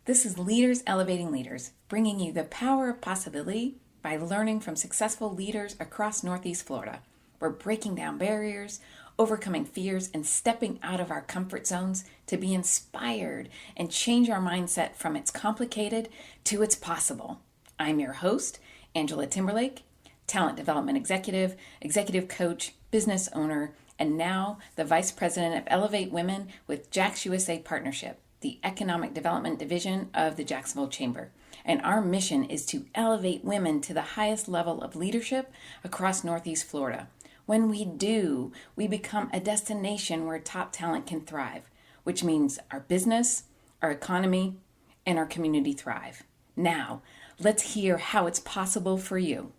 This is Leaders Elevating Leaders, bringing you the power of possibility by learning from successful leaders across Northeast Florida. We're breaking down barriers, overcoming fears, and stepping out of our comfort zones to be inspired and change our mindset from it's complicated to it's possible. I'm your host, Angela Timberlake, talent development executive, executive coach, business owner, and now the Vice President of Elevate Women with Jax USA Partnership, the Economic Development Division of the Jacksonville Chamber. And our mission is to elevate women to the highest level of leadership across Northeast Florida. When we do, we become a destination where top talent can thrive, which means our business, our economy, and our community thrive. Now, let's hear how it's possible for you.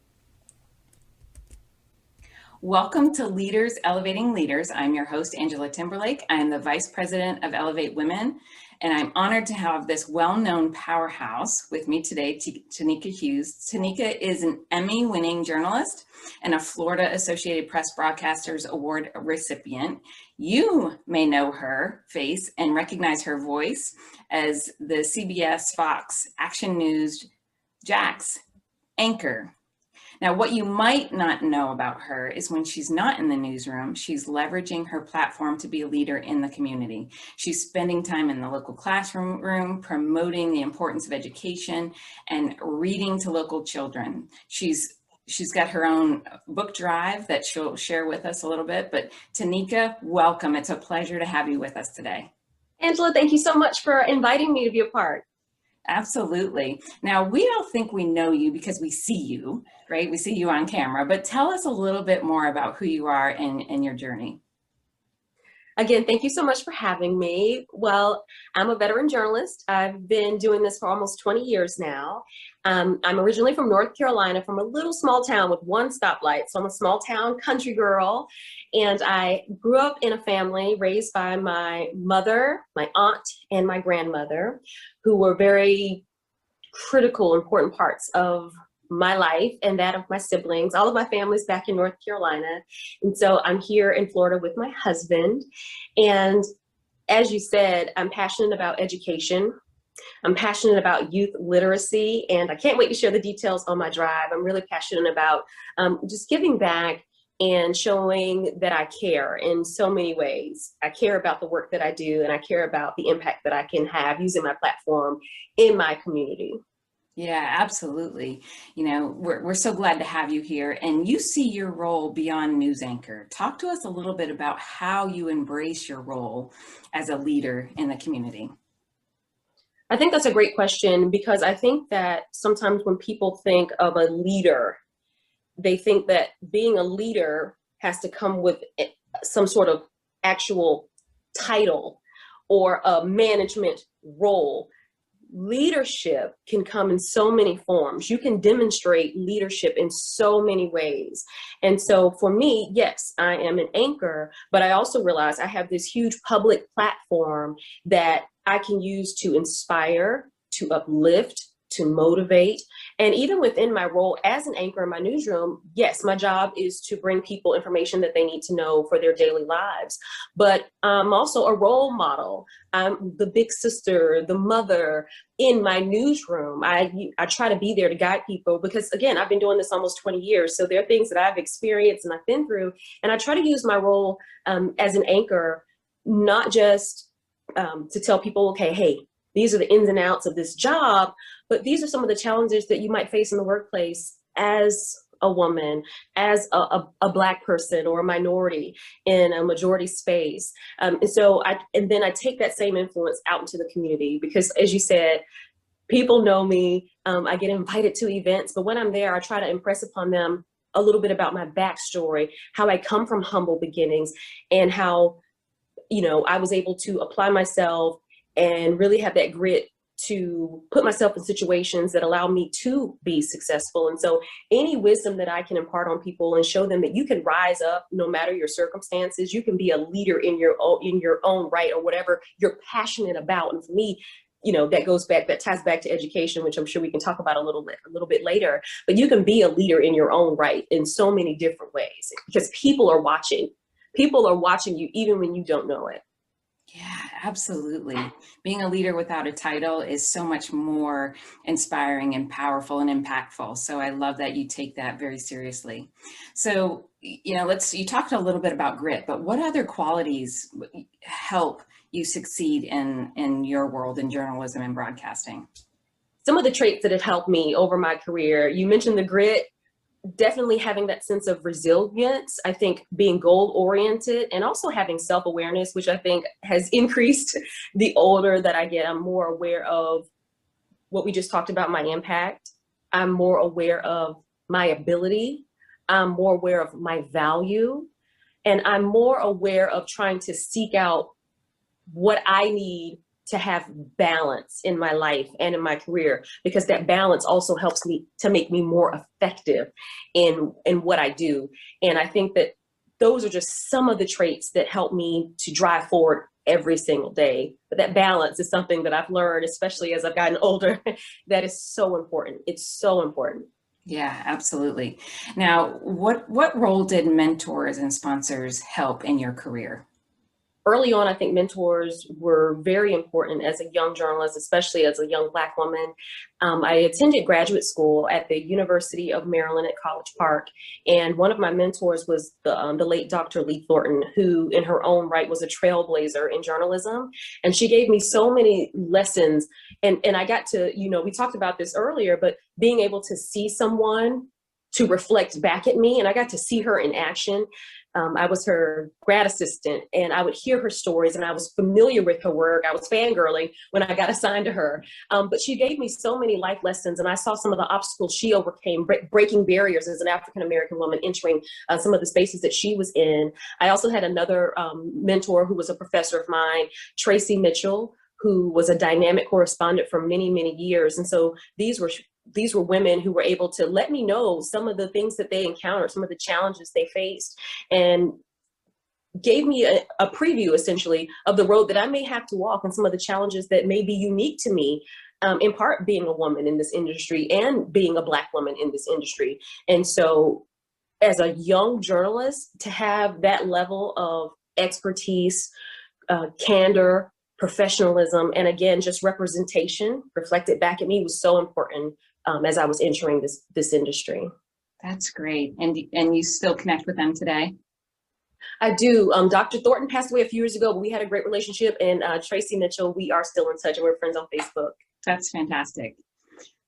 Welcome to Leaders Elevating Leaders. I'm your host, Angela Timberlake. I am the Vice President of Elevate Women, and I'm honored to have this well-known powerhouse with me today, Tenikka Hughes. Tenikka is an Emmy-winning journalist and a Florida Associated Press Broadcasters Award recipient. You may know her face and recognize her voice as the CBS Fox Action News Jax anchor. Now, what you might not know about her is when she's not in the newsroom, she's leveraging her platform to be a leader in the community. She's spending time in the local classroom, promoting the importance of education and reading to local children. She's got her own book drive that she'll share with us a little bit, but Tenikka, welcome. It's a pleasure to have you with us today. Angela, thank you so much for inviting me to be a part. Absolutely. Now, we all think we know you because we see you, right? We see you on camera, but tell us a little bit more about who you are and your journey. Again, thank you so much for having me. Well, I'm a veteran journalist. I've been doing this for almost 20 years now. I'm originally from North Carolina, from a little small town with one stoplight. So I'm a small town country girl. And I grew up in a family raised by my mother, my aunt, and my grandmother, who were very critical, important parts of my life and that of my siblings. All of my family's back in North Carolina. And so I'm here in Florida with my husband. And as you said, I'm passionate about education. I'm passionate about youth literacy, and I can't wait to share the details on my drive. I'm really passionate about just giving back and showing that I care in so many ways. I care about the work that I do, and I care about the impact that I can have using my platform in my community. Yeah, absolutely. You know, we're so glad to have you here, and you see your role beyond news anchor. Talk to us a little bit about how you embrace your role as a leader in the community. I think that's a great question, because I think that sometimes when people think of a leader, they think that being a leader has to come with some sort of actual title or a management role. Leadership can come in so many forms. You can demonstrate leadership in so many ways. And so for me, yes, I am an anchor, but I also realize I have this huge public platform that I can use to inspire, to uplift, to motivate. And even within my role as an anchor in my newsroom, yes, my job is to bring people information that they need to know for their daily lives. But I'm also a role model. I'm the big sister, the mother in my newsroom. I try to be there to guide people because, again, I've been doing this almost 20 years. So there are things that I've experienced and I've been through. And I try to use my role as an anchor, not just to tell people, okay, hey, these are the ins and outs of this job, but these are some of the challenges that you might face in the workplace as a woman, as a Black person or a minority in a majority space. And then I take that same influence out into the community because, as you said, people know me. I get invited to events, but when I'm there, I try to impress upon them a little bit about my backstory, how I come from humble beginnings, and how, I was able to apply myself and really have that grit to put myself in situations that allow me to be successful. And so any wisdom that I can impart on people and show them that you can rise up no matter your circumstances, you can be a leader in your own right or whatever you're passionate about. And for me, that ties back to education, which I'm sure we can talk about a little bit later, but you can be a leader in your own right in so many different ways because people are watching you even when you don't know it. Yeah, absolutely. Being a leader without a title is so much more inspiring and powerful and impactful. So I love that you take that very seriously. So, you talked a little bit about grit, but what other qualities help you succeed in your world in journalism and broadcasting? Some of the traits that have helped me over my career, you mentioned the grit. Definitely having that sense of resilience, I think being goal oriented, and also having self-awareness, which I think has increased the older that I get. I'm more aware of what we just talked about, my impact. I'm more aware of my ability. I'm more aware of my value. And I'm more aware of trying to seek out what I need to have balance in my life and in my career, because that balance also helps me to make me more effective in what I do. And I think that those are just some of the traits that help me to drive forward every single day. But that balance is something that I've learned, especially as I've gotten older, that is so important. It's so important. Yeah, absolutely. Now, what role did mentors and sponsors help in your career? Early on, I think mentors were very important as a young journalist, especially as a young Black woman. I attended graduate school at the University of Maryland at College Park, and one of my mentors was the late Dr. Lee Thornton, who in her own right was a trailblazer in journalism. And she gave me so many lessons. And I got to, we talked about this earlier, but being able to see someone to reflect back at me, and I got to see her in action. I was her grad assistant, and I would hear her stories, and I was familiar with her work. I was fangirling when I got assigned to her. But she gave me so many life lessons, and I saw some of the obstacles she overcame, breaking barriers as an African-American woman entering some of the spaces that she was in. I also had another mentor who was a professor of mine, Tracy Mitchell, who was a dynamic correspondent for many, many years. And so these were women who were able to let me know some of the things that they encountered, some of the challenges they faced, and gave me a preview essentially of the road that I may have to walk and some of the challenges that may be unique to me, in part being a woman in this industry and being a Black woman in this industry. And so as a young journalist, to have that level of expertise, candor, professionalism, and again, just representation reflected back at me was so important as I was entering this industry. That's great. And you still connect with them today? I do. Dr. Thornton passed away a few years ago, but we had a great relationship. And Tracy Mitchell, we are still in touch, and we're friends on Facebook. That's fantastic.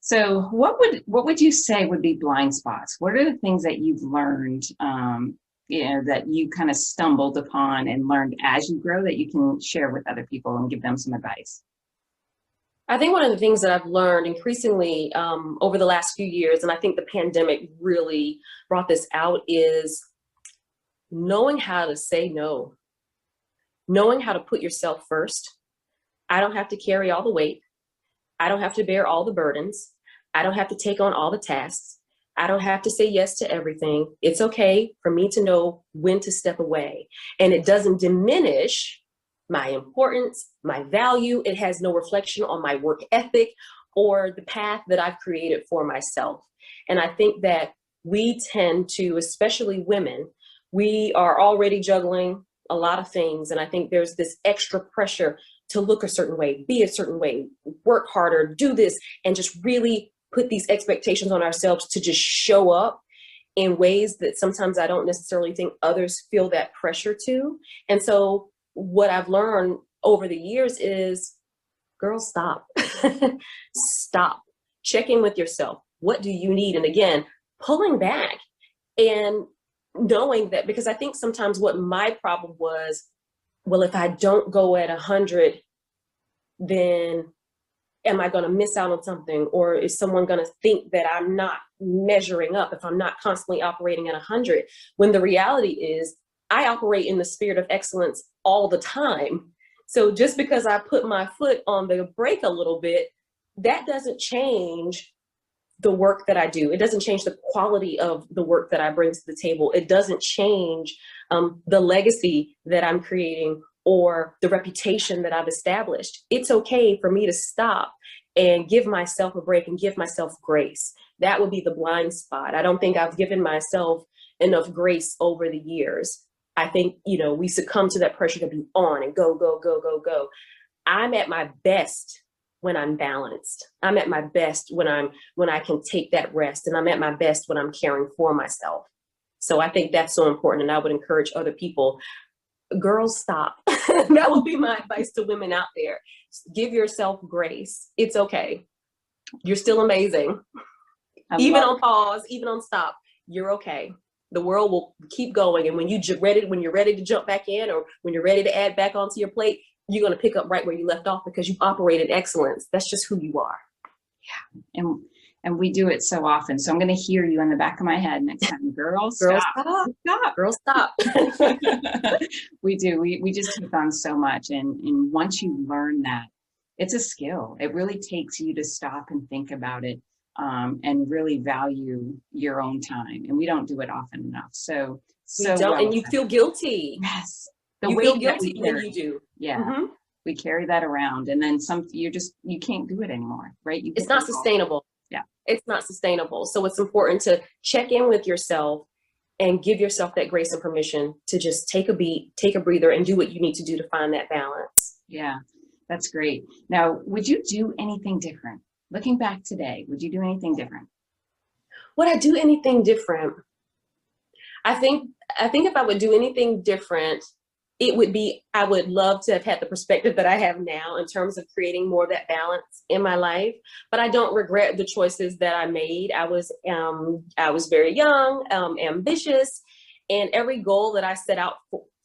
So what would you say would be blind spots? What are the things that you've learned, that you kind of stumbled upon and learned as you grow that you can share with other people and give them some advice? I think one of the things that I've learned increasingly over the last few years, and I think the pandemic really brought this out, is knowing how to say no, knowing how to put yourself first. I don't have to carry all the weight. I don't have to bear all the burdens. I don't have to take on all the tasks. I don't have to say yes to everything. It's okay for me to know when to step away. And it doesn't diminish my importance, my value. It has no reflection on my work ethic or the path that I've created for myself. And I think that we tend to, especially women, we are already juggling a lot of things. And I think there's this extra pressure to look a certain way, be a certain way, work harder, do this, and just really put these expectations on ourselves to just show up in ways that sometimes I don't necessarily think others feel that pressure to. And so what I've learned over the years is, girl, stop. Stop. Check in with yourself. What do you need? And again, pulling back and knowing that, because I think sometimes what my problem was, well, if I don't go at 100, then am I going to miss out on something? Or is someone going to think that I'm not measuring up if I'm not constantly operating at 100? When the reality is, I operate in the spirit of excellence all the time. So just because I put my foot on the brake a little bit, that doesn't change the work that I do. It doesn't change the quality of the work that I bring to the table. It doesn't change the legacy that I'm creating or the reputation that I've established. It's okay for me to stop and give myself a break and give myself grace. That would be the blind spot. I don't think I've given myself enough grace over the years. I think, we succumb to that pressure to be on and go, go, go, go, go. I'm at my best when I'm balanced. I'm at my best when I can take that rest, and I'm at my best when I'm caring for myself. So I think that's so important. And I would encourage other people, girls, stop. That would be my advice to women out there. Give yourself grace. It's okay. You're still amazing. Even on pause, even on stop, you're okay. The world will keep going. And when you're ready to jump back in, or when you're ready to add back onto your plate, you're going to pick up right where you left off, because you operate in excellence. That's just who you are. Yeah. And we do it so often. So I'm going to hear you in the back of my head next time. Girls, stop. Stop. Girls, stop. We do. We just take on so much. And once you learn that, it's a skill. It really takes you to stop and think about it, and really value your own time. And we don't do it often enough. So and you feel guilty. Yes. You feel guilty when you do. Yeah. Mm-hmm. We carry that around, and then you can't do it anymore, right? It's not sustainable. Yeah. It's not sustainable. So it's important to check in with yourself and give yourself that grace and permission to just take a beat, take a breather, and do what you need to do to find that balance. Yeah, that's great. Now, would you do anything different? Looking back today, would you do anything different? Would I do anything different? I think if I would do anything different, it would be, I would love to have had the perspective that I have now in terms of creating more of that balance in my life. But I don't regret the choices that I made. I was very young, ambitious, and every goal that I set out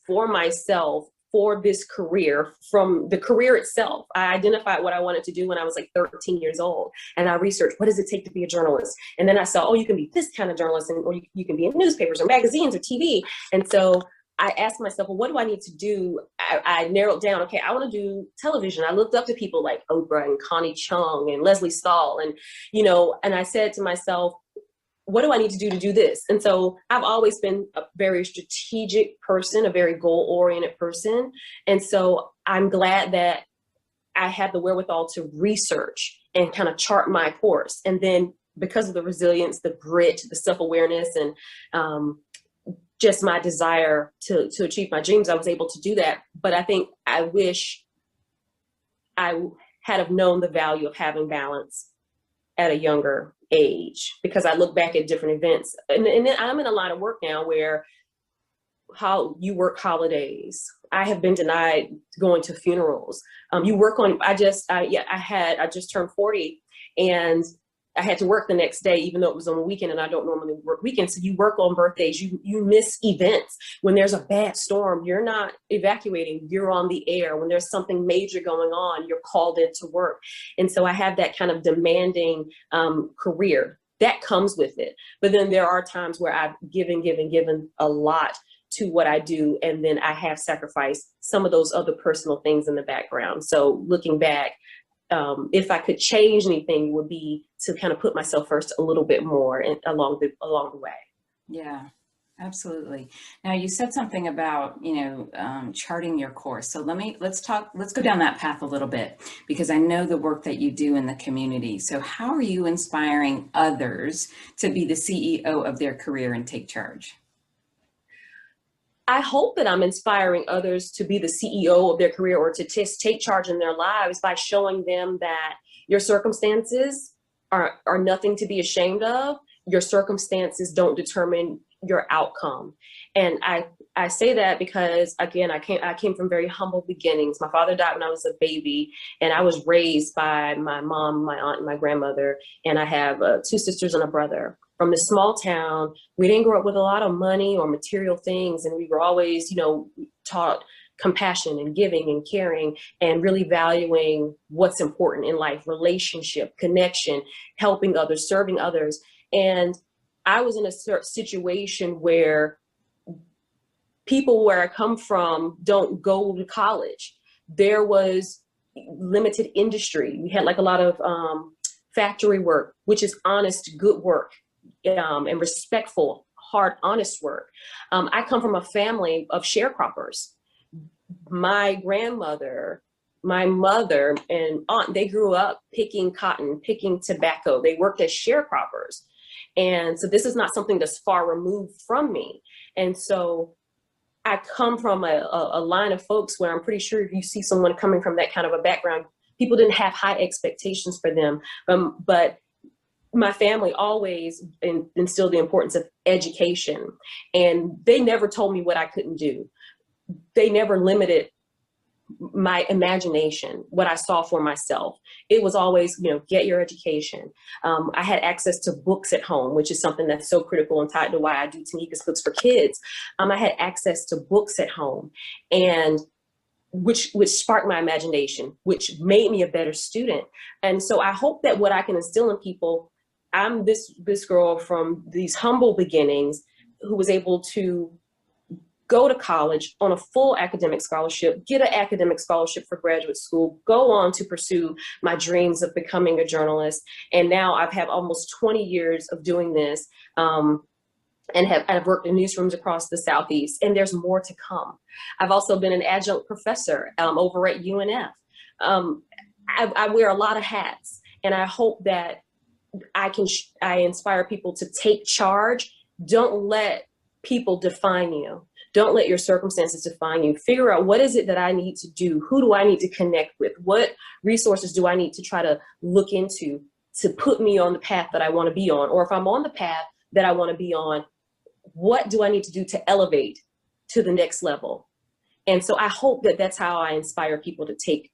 for myself for this career, from the career itself, I identified what I wanted to do when I was like 13 years old. And I researched, what does it take to be a journalist? And then I saw, you can be this kind of journalist, or you can be in newspapers or magazines or TV. And so I asked myself, well, what do I need to do? I narrowed down, okay, I want to do television. I looked up to people like Oprah and Connie Chung and Leslie Stahl. And, and I said to myself, what do I need to do this? And so I've always been a very strategic person, a very goal-oriented person. And so I'm glad that I had the wherewithal to research and kind of chart my course. And then because of the resilience, the grit, the self-awareness, and just my desire to achieve my dreams, I was able to do that. But I think I wish I had have known the value of having balance at a younger age, because I look back at different events. And then I'm in a line of work now where you work holidays. I have been denied going to funerals. You work on, I just turned 40, and I had to work the next day, even though it was on a weekend, and I don't normally work weekends. So you work on birthdays, you miss events. When there's a bad storm, you're not evacuating, you're on the air. When there's something major going on, you're called into work. And so I have that kind of demanding career that comes with it. But then there are times where I've given a lot to what I do, and then I have sacrificed some of those other personal things in the background. So looking back, if I could change anything, would be to kind of put myself first a little bit more along the way. Yeah, absolutely. Now you said something about, charting your course. So let's go down that path a little bit, because I know the work that you do in the community. So how are you inspiring others to be the CEO of their career and take charge? I hope that I'm inspiring others to be the CEO of their career, or to take charge in their lives, by showing them that your circumstances are nothing to be ashamed of. Your circumstances don't determine your outcome. And I say that because, again, I came from very humble beginnings. My father died when I was a baby, and I was raised by my mom, my aunt, and my grandmother. And I have 2 sisters and a brother. From this small town, we didn't grow up with a lot of money or material things. And we were always, taught compassion and giving and caring, and really valuing what's important in life: relationship, connection, helping others, serving others. And I was in a situation where people where I come from don't go to college. There was limited industry. We had like a lot of factory work, which is honest, good work, and respectful, hard, honest work. I come from a family of sharecroppers. My grandmother, my mother, and aunt, they grew up picking cotton, picking tobacco. They worked as sharecroppers. And so this is not something that's far removed from me. And so I come from a line of folks where I'm pretty sure if you see someone coming from that kind of a background, people didn't have high expectations for them. But my family always instilled the importance of education, and they never told me what I couldn't do. They never limited my imagination, what I saw for myself. It was always, get your education. I had access to books at home, which is something that's so critical and tied to why I do Tenikka's Books for Kids. I had access to books at home, and which sparked my imagination, which made me a better student. And so I hope that what I can instill in people, I'm this girl from these humble beginnings who was able to go to college on a full academic scholarship, get an academic scholarship for graduate school, go on to pursue my dreams of becoming a journalist. And now I've had almost 20 years of doing this, and I've worked in newsrooms across the Southeast, and there's more to come. I've also been an adjunct professor over at UNF. I wear a lot of hats, and I hope that I inspire people to take charge. Don't let people define you. Don't let your circumstances define you. Figure out, what is it that I need to do? Who do I need to connect with? What resources do I need to try to look into to put me on the path that I want to be on? Or if I'm on the path that I want to be on, what do I need to do to elevate to the next level? And so I hope that that's how I inspire people to take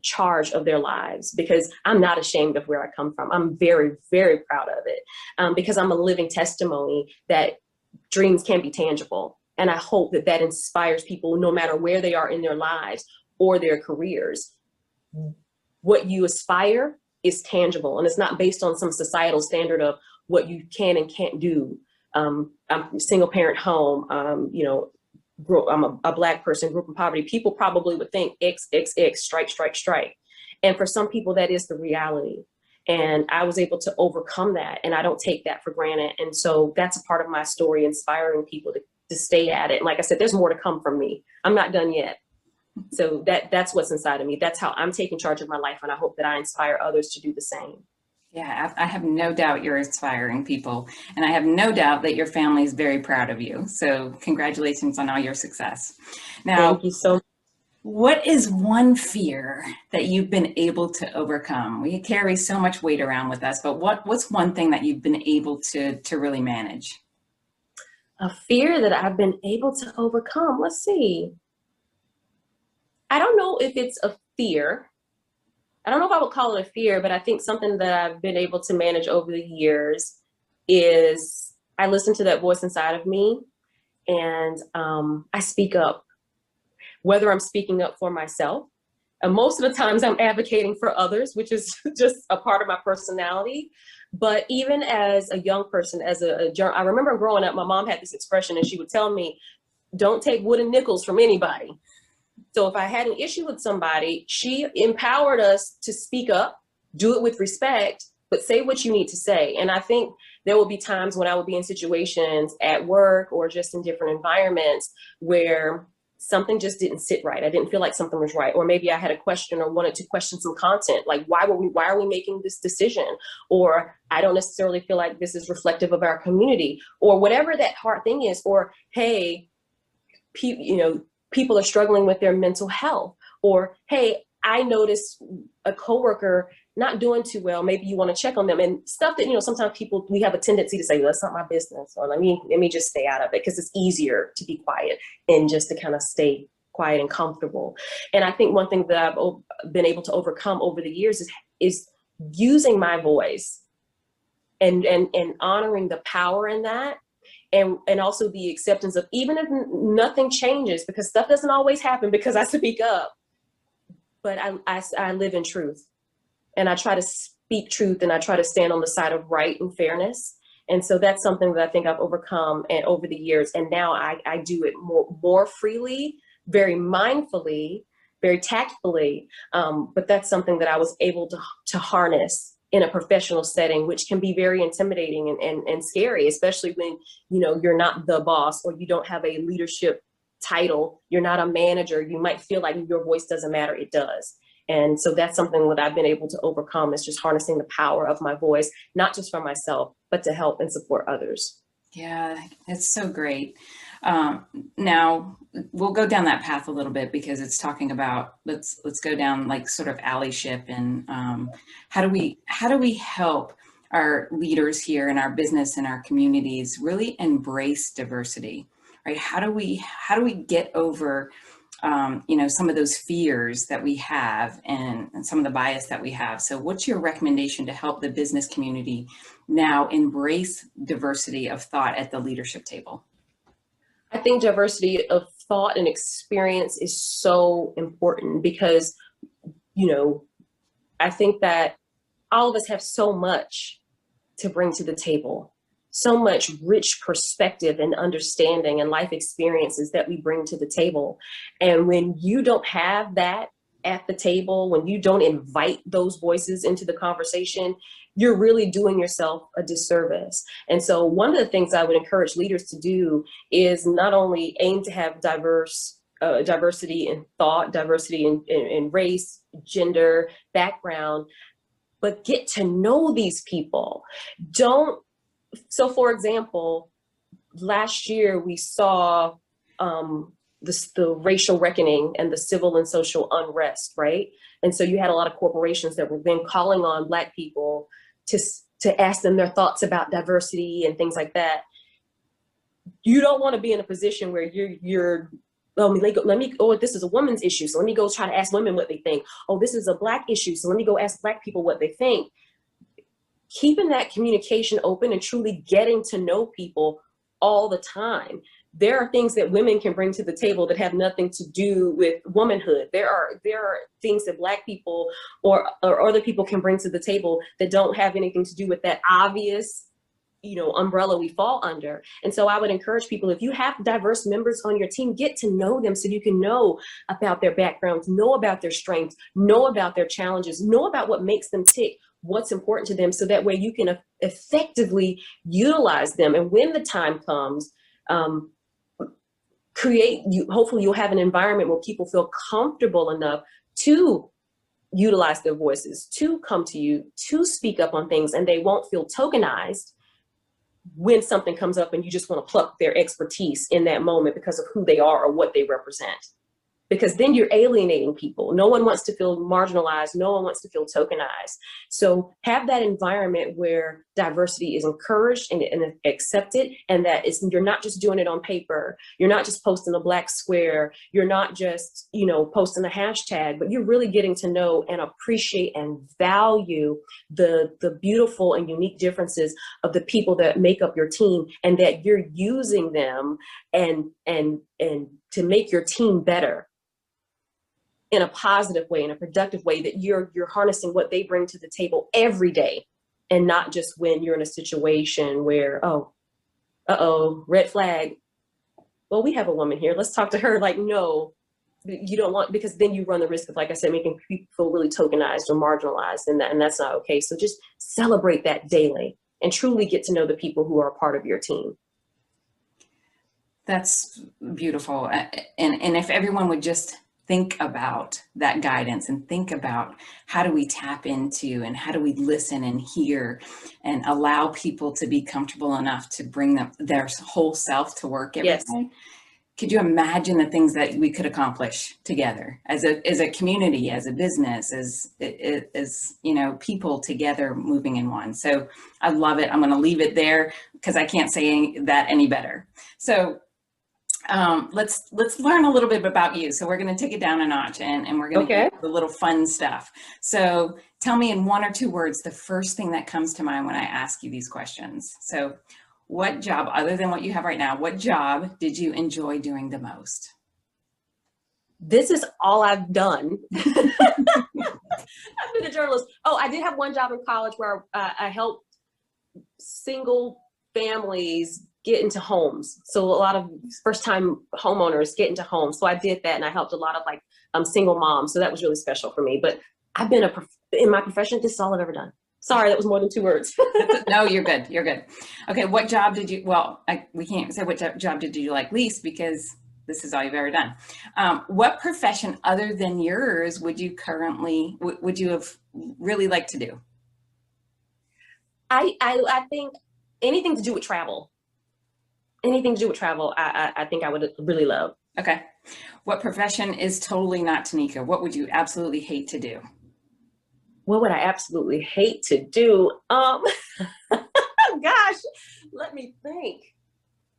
charge of their lives, because I'm not ashamed of where I come from. I'm very, very proud of it, because I'm a living testimony that dreams can be tangible. And I hope that that inspires people, no matter where they are in their lives or their careers. What you aspire is tangible, and it's not based on some societal standard of what you can and can't do. I'm a single parent home, I'm a Black person, grew up in poverty. People probably would think X, X, X, strike, strike, strike. And for some people, that is the reality. And I was able to overcome that, and I don't take that for granted. And so that's a part of my story, inspiring people to stay at it. And like I said, there's more to come from me. I'm not done yet. So that's what's inside of me. That's how I'm taking charge of my life. And I hope that I inspire others to do the same. Yeah, I have no doubt you're inspiring people. And I have no doubt that your family is very proud of you. So congratulations on all your success. Now, Thank you so much. What is one fear that you've been able to overcome? We carry so much weight around with us, but what's one thing that you've been able to really manage? A fear that I've been able to overcome. Let's see. I don't know if it's a fear. I don't know if I would call it a fear, but I think something that I've been able to manage over the years is I listen to that voice inside of me, and I speak up, whether I'm speaking up for myself. And most of the times I'm advocating for others, which is just a part of my personality. But even as a young person, I remember growing up, my mom had this expression, and she would tell me, don't take wooden nickels from anybody. So if I had an issue with somebody, she empowered us to speak up, do it with respect, but say what you need to say. And I think there will be times when I would be in situations at work or just in different environments where something just didn't sit right. I didn't feel like something was right. Or maybe I had a question or wanted to question some content, like why are we making this decision? Or I don't necessarily feel like this is reflective of our community, or whatever that hard thing is. Or, hey, people are struggling with their mental health. Or, hey, I noticed a coworker not doing too well. Maybe you want to check on them, and stuff that, sometimes we have a tendency to say, well, that's not my business, or let me just stay out of it, because it's easier to be quiet and just to kind of stay quiet and comfortable. And I think one thing that I've been able to overcome over the years is using my voice and honoring the power in that. And also the acceptance of, even if nothing changes, because stuff doesn't always happen because I speak up, but I live in truth, and I try to speak truth, and I try to stand on the side of right and fairness. And so that's something that I think I've overcome and over the years. And now I do it more freely, very mindfully, very tactfully. But that's something that I was able to harness in a professional setting, which can be very intimidating and scary, especially when, you're not the boss, or you don't have a leadership title, you're not a manager. You might feel like your voice doesn't matter. It does. And so that's something that I've been able to overcome, is just harnessing the power of my voice, not just for myself, but to help and support others. Yeah, it's so great. Now we'll go down that path a little bit because it's talking about let's go down like sort of allyship and how do we help our leaders here in our business and our communities really embrace diversity, right? How do we get over some of those fears that we have and some of the bias that we have? So what's your recommendation to help the business community now embrace diversity of thought at the leadership table? I think diversity of thought and experience is so important because, I think that all of us have so much to bring to the table, so much rich perspective and understanding and life experiences that we bring to the table. And when you don't have that at the table, when you don't invite those voices into the conversation, you're really doing yourself a disservice. And so one of the things I would encourage leaders to do is not only aim to have diversity in thought, diversity in race, gender, background, but get to know these people. So for example, last year we saw the racial reckoning and the civil and social unrest, right? And so you had a lot of corporations that were then calling on Black people to ask them their thoughts about diversity and things like that. You don't want to be in a position where you're oh, this is a woman's issue, so let me go try to ask women what they think. Oh, this is a Black issue, so let me go ask Black people what they think. Keeping that communication open and truly getting to know people all the time. There are things that women can bring to the table that have nothing to do with womanhood. There are things that Black people or other people can bring to the table that don't have anything to do with that obvious umbrella we fall under. And so I would encourage people, if you have diverse members on your team, get to know them so you can know about their backgrounds, know about their strengths, know about their challenges, know about what makes them tick, what's important to them, so that way you can effectively utilize them. And when the time comes, hopefully you'll have an environment where people feel comfortable enough to utilize their voices, to come to you, to speak up on things, and they won't feel tokenized when something comes up and you just want to pluck their expertise in that moment because of who they are or what they represent. Because then you're alienating people. No one wants to feel marginalized. No one wants to feel tokenized. So have that environment where diversity is encouraged and accepted, and that you're not just doing it on paper. You're not just posting a Black square. You're not just, posting a hashtag, but you're really getting to know and appreciate and value the beautiful and unique differences of the people that make up your team, and that you're using them and to make your team better in a positive way, in a productive way, that you're harnessing what they bring to the table every day, and not just when you're in a situation where, red flag. Well, we have a woman here. Let's talk to her. Like, no, you don't want, because then you run the risk of, like I said, making people feel really tokenized or marginalized, and that's not okay. So just celebrate that daily and truly get to know the people who are a part of your team. That's beautiful. And if everyone would just think about that guidance and think about how do we tap into and how do we listen and hear and allow people to be comfortable enough to bring their whole self to work every day. Could you imagine the things that we could accomplish together as a community, as a business, as people together moving in one? So I love it. I'm going to leave it there because I can't say that any better. So let's learn a little bit about you. So we're going to take it down a notch and we're going to get the little fun stuff. So tell me in one or two words the first thing that comes to mind when I ask you these questions. So what job, other than what you have right now, what job did you enjoy doing the most? This is all I've done. I've been a journalist. Oh, I did have one job in college where I helped single families get into homes. So a lot of first-time homeowners get into homes. So I did that, and I helped a lot of single moms. So that was really special for me. But I've been in my profession, this is all I've ever done. Sorry, that was more than 2 words. No, you're good. You're good. Okay, what job did you? Well, we can't say what job did you like least because this is all you've ever done. What profession other than yours would you have really liked to do? I think anything to do with travel. Anything to do with travel, I think I would really love. Okay. What profession is totally not Tenikka? What would you absolutely hate to do? What would I absolutely hate to do? Gosh, let me think.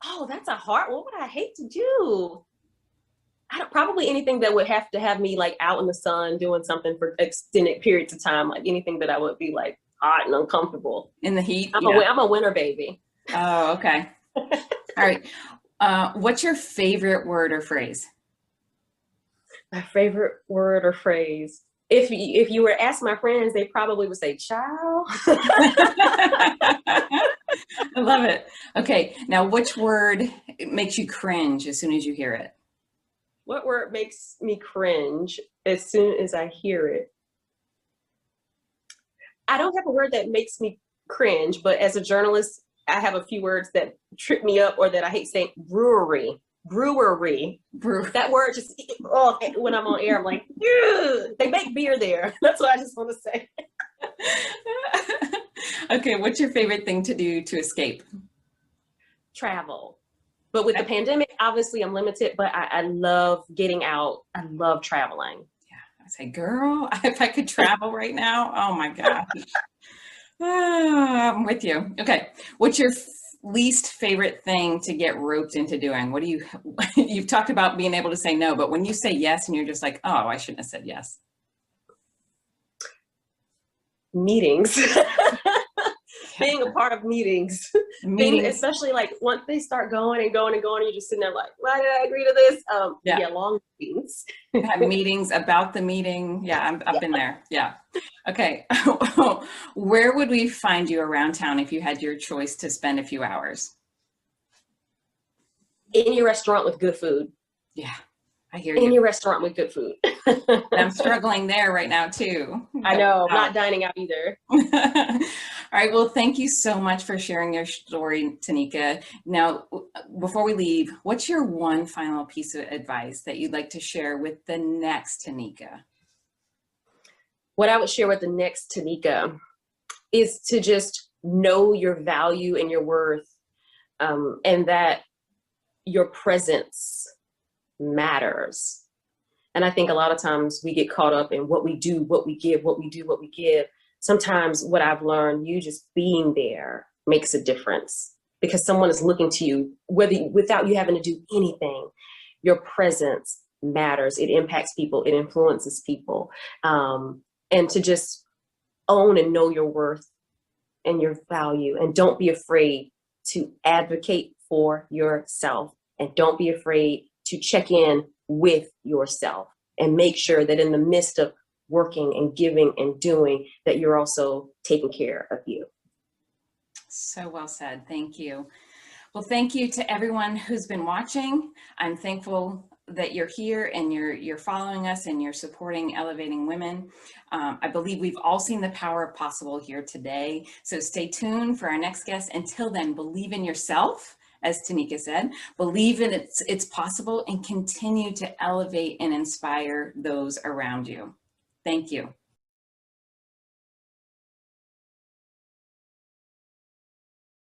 Oh, that's a hard. What would I hate to do? Probably anything that would have to have me like out in the sun doing something for extended periods of time, like anything that I would be like hot and uncomfortable. In the heat? I'm a winter baby. Oh, okay. All right. What's your favorite word or phrase? My favorite word or phrase. If you were to ask my friends, they probably would say "child." I love it. Okay, now which word makes you cringe as soon as you hear it? What word makes me cringe as soon as I hear it? I don't have a word that makes me cringe, but as a journalist, I have a few words that trip me up or that I hate saying. Brewery. That word just, oh, when I'm on air, I'm like, they make beer there. That's what I just want to say. Okay, what's your favorite thing to do to escape? Travel. But with the pandemic, obviously I'm limited, but I love getting out. I love traveling. Yeah, I say, girl, if I could travel right now, oh my gosh. I'm with you. Okay, what's your least favorite thing to get roped into doing? What do you, you've talked about being able to say no, but when you say yes and you're just like, oh, I shouldn't have said yes. Meetings. Being a part of meetings. Especially like once they start going and going and going, you're just sitting there like, why did I agree to this? Yeah, long meetings. Have meetings about the meeting. Yeah, I've been there. Yeah. Okay. Where would we find you around town if you had your choice to spend a few hours? Any restaurant with good food. Yeah, I hear you. Any restaurant with good food. I'm struggling there right now too. I know, not dining out either. All right, well, thank you so much for sharing your story, Tenikka. Now, before we leave, what's your one final piece of advice that you'd like to share with the next Tenikka? What I would share with the next Tenikka is to just know your value and your worth, and that your presence matters. And I think a lot of times we get caught up in what we do, what we give, what we do, what we give. Sometimes what I've learned, you just being there makes a difference because someone is looking to you, without you having to do anything. Your presence matters. It impacts people. It influences people. And to just own and know your worth and your value, and don't be afraid to advocate for yourself, and don't be afraid to check in with yourself and make sure that in the midst of working and giving and doing, that you're also taking care of you. So well said. Thank you. Well, thank you to everyone who's been watching. I'm thankful that you're here and you're following us and you're supporting Elevating Women. I believe we've all seen the power of possible here today. So stay tuned for our next guest. Until then, believe in yourself, as Tenikka said, believe in it's possible, and continue to elevate and inspire those around you. Thank you.